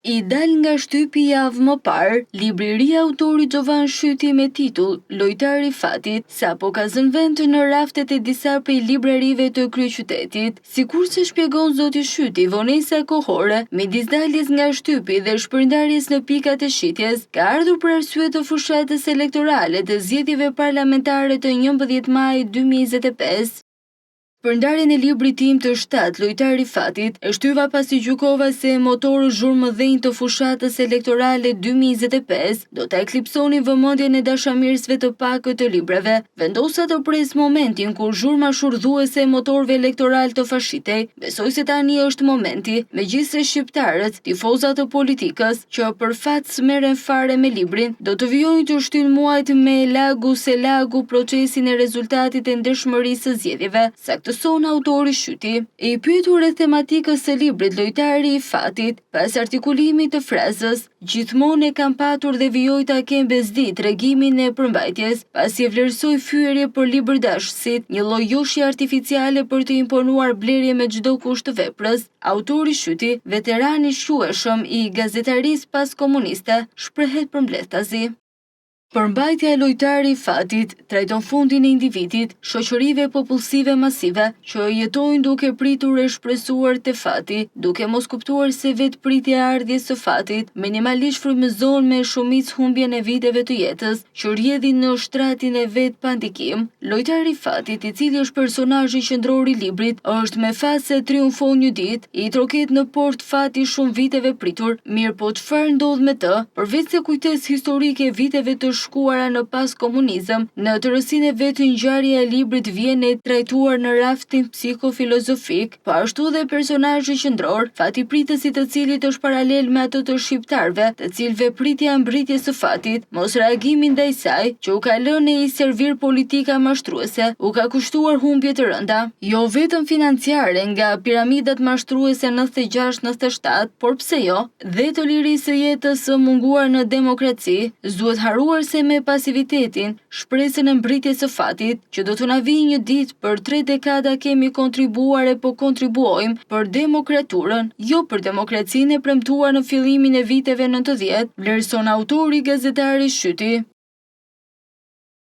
I dal nga shtypi javë më parë, libri i ri i autorit Gjovan Shyti me titull Lojtari i Fatit, sapo ka zënë vend në raftet e disa prej librarive të kryeqytetit. Sikurse shpjegon zoti Shyti, vonesa kohore midis daljes nga shtypi dhe shpërndarjes në pikat e shitjes ka ardhur për arsye të fushatës elektorale të zgjedhjeve parlamentare të 11 maj 2025. Përndarjen e librit tim të 7 Lojtari i Fatit e shtyva pasi gjykova se motori zhurmëdhënj të fushatës elektorale 2025 do ta eklipsonin vëmendjen e dashamirësve të pakët të librave. Vendosa të pres momentin kur zhurma shurdhuese e motorëve elektoral të fashitej. Besoj se tani është momenti, megjithse shqiptarët, tifozat të politikës, që për fat s'merren fare me librin, do të vijojnë të shtyjnë muajt me lagu se lagu procesin e rezultatit e ndershmërisë së zgjedhjeve. Son autori Shyti, i pyetur rreth tematikës së librit Lojtari i Fatit, pas artikulimit të frazës "Gjithmonë e kam patur dhe vijoj ta kem bezdit tregimin e përmbajtjes", pasi e vlerësoi fyerje për libërdashësit, një lloj joshje artificiale për të imponuar blerje me çdo kusht të veprës. Autori Shyti, veteran i shueshëm i gazetarisë pas komuniste, shprehet përmbledhtazi. Përmbajtja e Lojtari i Fatit trajton fundin e individit, shoqërive popullsive masive që jetojnë duke pritur e shpresuar te fati, duke mos kuptuar se vetë pritja e ardhjes së fatit minimalisht frymëzon me shumicë humbjen e viteve të jetës që rrjedhin në shtratin e vet pa ndikim. Lojtari i Fatit, i cili është personazhi qendror i librit, është me fat se triumfon një ditë, i troket në port fati shumë viteve pritur. Mirë, po çfarë ndodh me të? Përveç se kujtesë historike e viteve të shkuara në pas komunizëm, në tërësinë e vet ngjarja e librit vjen e trajtuar në raftin psikofilozofik, po ashtu dhe personazhi qendror, fati pritësi të cilit është paralel me atë të shqiptarëve, të cilëve pritja e mbritjes së fatit, mos reagimi ndaj saj, që u ka lënë i servir politika mashtruese, u ka kushtuar humbje të rënda, jo vetëm financiare nga piramidat mashtruese 96-97, por pse jo, dhe të lirisë së jetës së munguar në demokraci. S'duhet haruar se me pasivitetin, shpresën e mbritjes së fatit, që do të na vijë një ditë për 3 dekada kemi kontribuar e po kontribuojmë për demokraturën, jo për demokracinë e premtuar në fillimin e viteve 90, vlerëson autori gazetari Shyti.